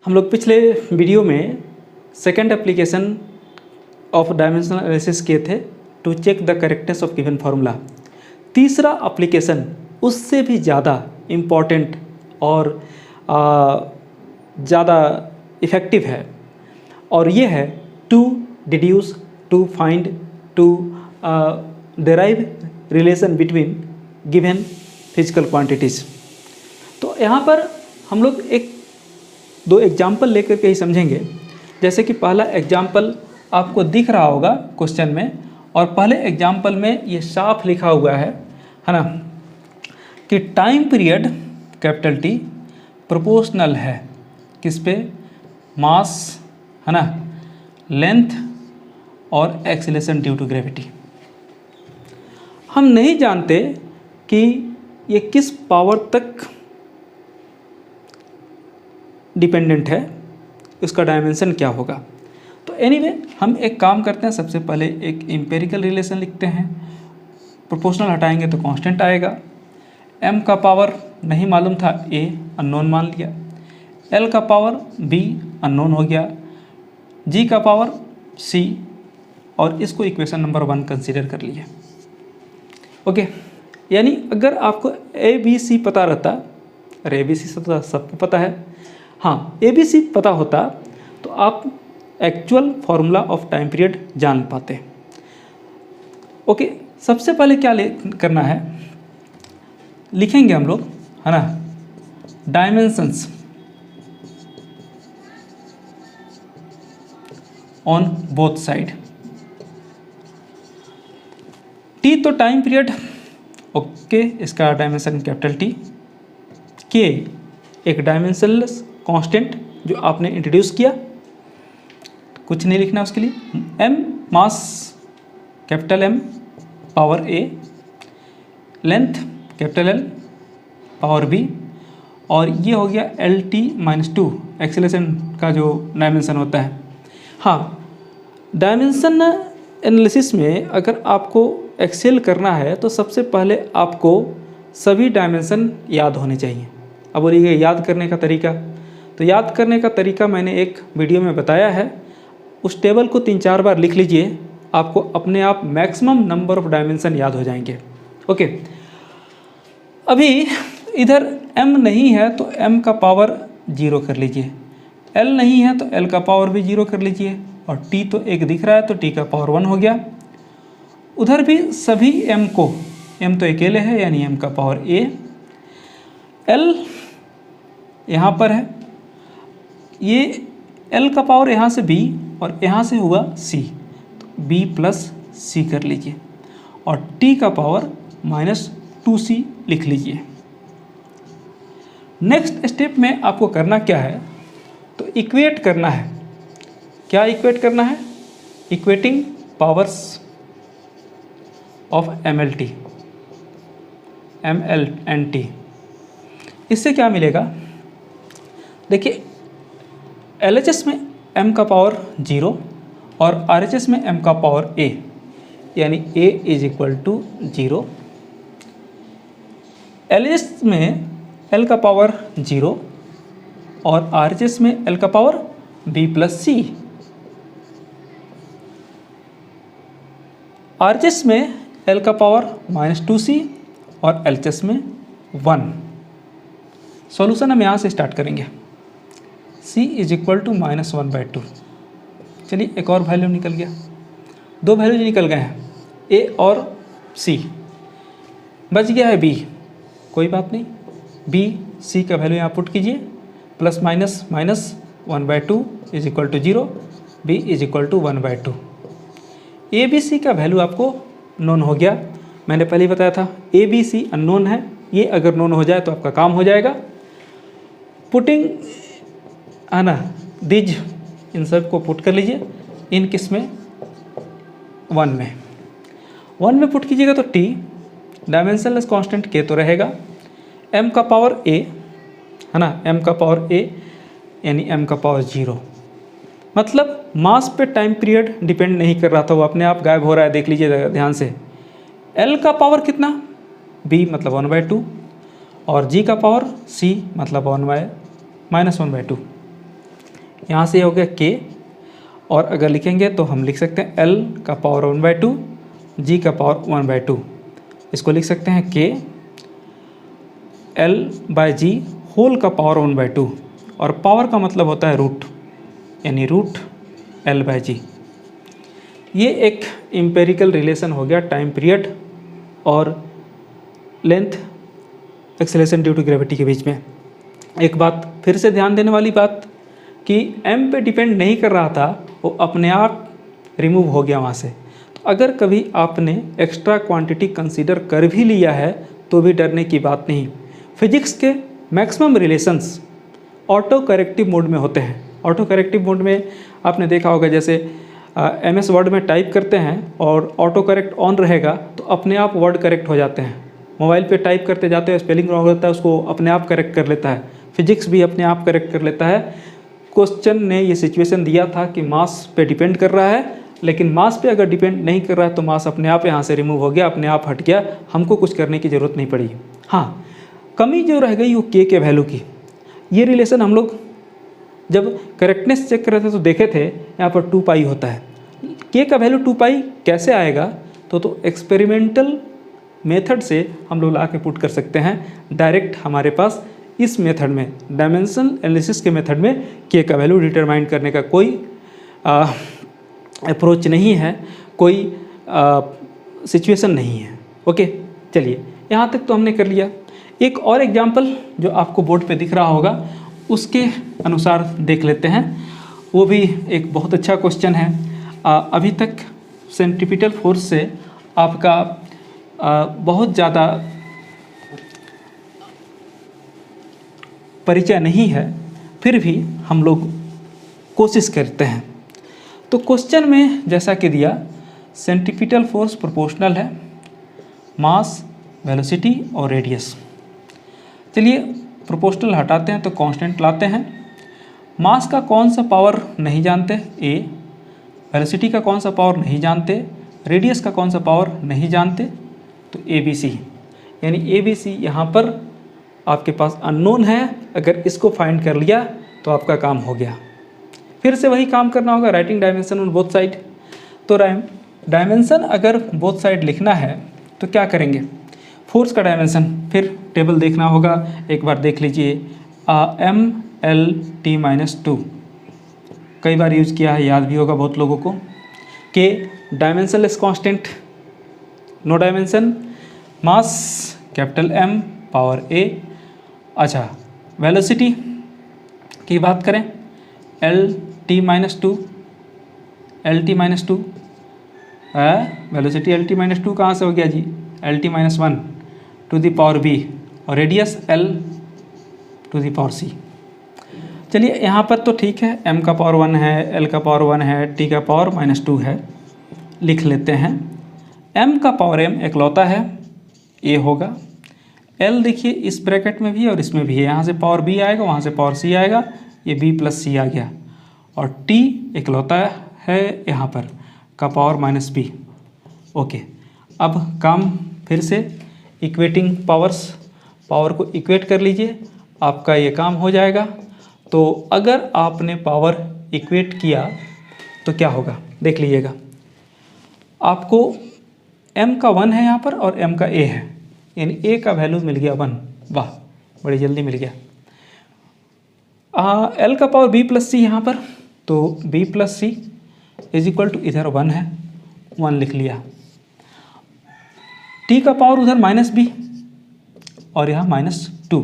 हम लोग पिछले वीडियो में second application of dimensional analysis किए थे to check the correctness of given formula. तीसरा एप्लीकेशन उससे भी ज़्यादा इम्पॉर्टेंट और ज़्यादा इफ़ेक्टिव है और ये है to deduce, to find, to derive relation between given physical quantities. तो यहाँ पर हम लोग दो एग्जाम्पल लेकर के ही समझेंगे। जैसे कि पहला एग्जाम्पल आपको दिख रहा होगा क्वेश्चन में, और पहले एग्जाम्पल में ये साफ लिखा हुआ है ना, कि time period capital T proportional है किस पे, मास है ना, लेंथ और एक्सीलरेशन ड्यू टू ग्रेविटी। हम नहीं जानते कि ये किस पावर तक डिपेंडेंट है, उसका डायमेंशन क्या होगा। तो एनीवे हम एक काम करते हैं, सबसे पहले एक एम्पेरिकल रिलेशन लिखते हैं। प्रोपोर्शनल हटाएंगे तो कांस्टेंट आएगा। m का पावर नहीं मालूम था, a अननोन मान लिया, l का पावर b अननोन हो गया, g का पावर c, और इसको इक्वेशन नंबर 1 कंसीडर कर लिया। ओके, यानी अगर आपको a b c पता रहता, अरे a b c तो सबको पता है, हाँ a b c पता होता तो आप actual formula of time period जान पाते। ओके, सबसे पहले क्या करना है, लिखेंगे हम लोग है ना, dimensions on both side. T तो टाइम पीरियड, ओके, इसका डायमेंशन कैपिटल टी। के एक डायमेंशनलेस कांस्टेंट जो आपने इंट्रोड्यूस किया, कुछ नहीं लिखना उसके लिए। m mass capital M power A, length capital L power B, और ये हो गया LT-2 एक्सेलरेशन का जो डायमेंशन होता है। हाँ, डायमेंशन एनालिसिस में अगर आपको एक्सेल करना है तो सबसे पहले आपको सभी डायमेंशन याद होने चाहिए। अब बोलिए याद करने का तरीका, तो याद करने का तरीका मैंने एक वीडियो में बताया है, उस टेबल को 3-4 बार लिख लीजिए, आपको अपने आप मैक्सिमम नंबर ऑफ डायमेंशन याद हो जाएंगे। ओके, अभी इधर m नहीं है तो m का पावर 0 कर लीजिए, l नहीं है तो l का पावर भी 0 कर लीजिए, और t तो एक दिख रहा है तो t का पावर 1 हो गया। उधर भी सभी m को, m तो अकेले है यानी m का पावर a, l यहाँ पर है, ये l का पावर यहाँ से b और यहाँ से हुआ c, तो b प्लस c कर लीजिए, और t का पावर -2c लिख लीजिए। नेक्स्ट स्टेप में आपको करना क्या है, तो इक्वेट करना है। क्या इक्वेट करना है, equating powers of ml and t। इससे क्या मिलेगा, देखिए LHS में m का पावर 0 और RHS में m का पावर a, यानी a = 0। LHS में l का पावर 0 और RHS में l का पावर b + c। RHS में l का पावर -2c और LHS में 1। सॉल्यूशन हम यहाँ से स्टार्ट करेंगे, c = -1/2। चलिए एक और वैल्यू निकल गया, 2 वैल्यू निकल गए हैं, a और c, बच गया है b, कोई बात नहीं, b c का वैल्यू यहाँ पुट कीजिए, +- -1/2 = 0, b = 1/2। a b c का वैल्यू आपको नोन हो गया, मैंने पहले ही बताया था a b c अननोन है, ये अगर नोन हो जाए तो आपका काम हो जाएगा। पुटिंग है ना, दीज इन सब को पुट कर लीजिए, इन किस में, 1 में पुट कीजिएगा तो t डायमेंशनलेस कांस्टेंट k तो रहेगा, m का पावर a है ना, m का पावर a यानी m का पावर 0, मतलब मास पे टाइम पीरियड डिपेंड नहीं कर रहा था, वो अपने आप गायब हो रहा है, देख लीजिए ध्यान से। l का पावर कितना, b मतलब 1/2, और g का पावर c मतलब -1/2। यहाँ से ये हो गया k, और अगर लिखेंगे तो हम लिख सकते हैं l का पावर 1/2 g का पावर 1/2। इसको लिख सकते हैं k l/g होल का पावर 1/2, और पावर का मतलब होता है रूट, यानी रूट l/g। ये एक एम्पेरिकल रिलेशन हो गया टाइम पीरियड और length acceleration due to gravity के बीच में। एक बात फिर से ध्यान देने वाली बात कि m पे डिपेंड नहीं कर रहा था, वो अपने आप रिमूव हो गया वहाँ से। तो अगर कभी आपने एक्स्ट्रा क्वांटिटी कंसीडर कर भी लिया है तो भी डरने की बात नहीं। फिजिक्स के maximum relations auto corrective mode में होते हैं। ऑटो करेक्टिव मोड में आपने देखा होगा, जैसे MS वर्ड में टाइप करते हैं और ऑटो करेक्ट ऑन रहेगा तो अपने आप वर्ड करेक्ट हो जाते हैं। मोबाइल पे टाइप करते जाते हैं, स्पेलिंग रॉन्ग होता है, उसको अपने आप करेक्ट कर लेता है। फिजिक्स भी अपने आप करेक्ट कर लेता है। क्वेश्चन ने ये सिचुएशन दिया था कि मास पे डिपेंड कर रहा है, लेकिन मास पे अगर डिपेंड नहीं कर रहा है तो मास अपने आप यहाँ से रिमूव हो गया, अपने आप हट गया, हमको कुछ करने की ज़रूरत नहीं पड़ी। हाँ, कमी जो रह गई वो k के वैल्यू की। ये रिलेशन हम लोग जब करेक्टनेस चेक कर रहे थे तो देखे थे यहाँ पर 2 पाई होता है। k का वैल्यू 2 पाई कैसे आएगा, तो एक्सपेरिमेंटल मेथड से हम लोग ला के पुट कर सकते हैं। डायरेक्ट हमारे पास इस मेथड में, डायमेंशन एनालिसिस के मेथड में k का वैल्यू डिटरमाइन करने का कोई अप्रोच नहीं है, कोई सिचुएशन नहीं है। ओके, चलिए यहाँ तक तो हमने कर लिया। एक और एग्जांपल जो आपको बोर्ड पे दिख रहा होगा उसके अनुसार देख लेते हैं। वो भी एक बहुत अच्छा क्वेश्चन है। अभी तक सेंट्रीपिटल फोर्स से आपका बहुत ज़्यादा परिचय नहीं है, फिर भी हम लोग कोशिश करते हैं। तो क्वेश्चन में जैसा कि दिया, सेंट्रीपिटल फोर्स प्रोपोर्शनल है मास, वेलोसिटी और रेडियस। चलिए प्रोपोर्शनल हटाते हैं तो कांस्टेंट लाते हैं। मास का कौन सा पावर नहीं जानते, a। वेलोसिटी का कौन सा पावर नहीं जानते, रेडियस का कौन सा पावर नहीं जानते, तो ABC। यानी ABC यहाँ पर आपके पास अननोन है। अगर इसको फाइंड कर लिया तो आपका काम हो गया। फिर से वही काम करना होगा, writing dimension on both side. तो डायमेंशन अगर बोथ साइड लिखना है तो क्या करेंगे, फोर्स का डायमेंशन फिर टेबल देखना होगा। एक बार देख लीजिए, MLT-2 कई बार यूज़ किया है, याद भी होगा बहुत लोगों को। के dimensionless constant, no dimension, mass capital M power A। अच्छा, वेलोसिटी की बात करें, LT-2 वेलोसिटी LT-2 कहाँ से हो गया जी, LT-1 to the power B, और radius L to the power C। चलिए यहाँ पर तो ठीक है, M का पावर 1 है, L का पावर 1 है, T का पावर -2 है, लिख लेते हैं। M का पावर M एकलौता है, A होगा। L देखिए इस ब्रैकेट में भी और इसमें भी है, यहाँ से पावर B आएगा, वहाँ से पावर C आएगा, ये B + C आ गया। और T एकलौता है यहाँ पर का पावर -B। ओके, अब काम फिर से इक्वेटिंग पावर्स, पावर को इक्वेट कर लीजिए, आपका ये काम हो जाएगा। तो अगर आपने पावर इक्वेट किया तो क्या होगा देख लीजिएगा। आपको M का 1 है यहाँ पर और M का A है, यानी A का वैल्यू मिल गया 1। वाह, बड़ी जल्दी मिल गया। L का पावर B + C यहाँ पर, तो B + C = इधर 1 है, 1 लिख लिया। T का पावर उधर -B और यहाँ -2,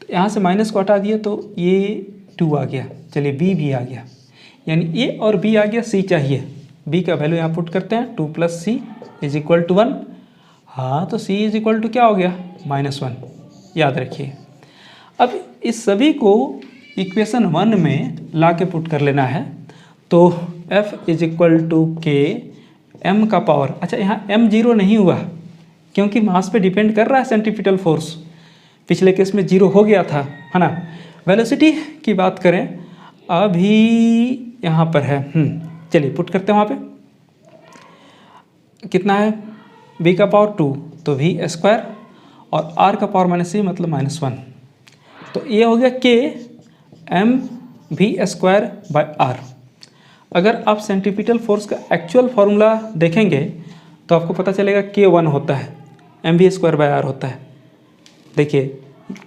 तो यहाँ से माइनस को हटा दिया तो ये 2 आ गया। चलिए B भी आ गया, यानी A और B आ गया, C चाहिए। B का वैल्यू यहाँ पुट करते हैं, 2 + C = 1। हाँ, तो C = क्या हो गया, -1, याद रखिए। अब इस सभी को इक्वेशन 1 में ला के पुट कर लेना है। तो F = K M का पावर, अच्छा यहाँ M 0 नहीं हुआ क्योंकि मास पे डिपेंड कर रहा है सेंट्रीपिटल फोर्स, पिछले केस में 0 हो गया था, है ना। वेलोसिटी की बात करें, अभी यहाँ पर है, चलिए पुट करते हैं। वहाँ पे कितना है, B का पावर 2 तो V² और R का पावर -C मतलब -1। तो ये हो गया K M V²/R। अगर आप सेंट्रीपिटल फोर्स का एक्चुअल फार्मूला देखेंगे तो आपको पता चलेगा K1 होता है, mv² होता है। देखिए,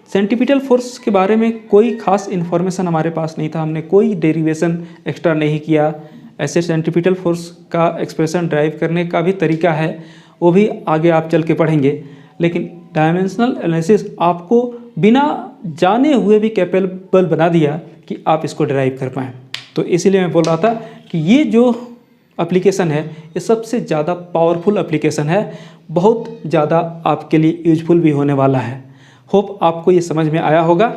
सेंट्रीपिटल फोर्स के बारे में कोई खास इन्फॉर्मेशन हमारे पास नहीं था, हमने कोई डेरिवेशन एक्स्ट्रा नहीं किया। ऐसे सेंट्रीपिटल फोर्स का एक्सप्रेशन ड्राइव करने का भी तरीका है, वो भी आगे आप चल के पढ़ेंगे। लेकिन डायमेंशनल एनालिसिस आपको बिना जाने हुए भी कैपेबल बना दिया कि आप इसको ड्राइव कर पाएँ। तो इसीलिए मैं बोल रहा था कि ये जो एप्लीकेशन है ये सबसे ज़्यादा पावरफुल एप्लीकेशन है, बहुत ज़्यादा आपके लिए यूजफुल भी होने वाला है। होप आपको ये समझ में आया होगा।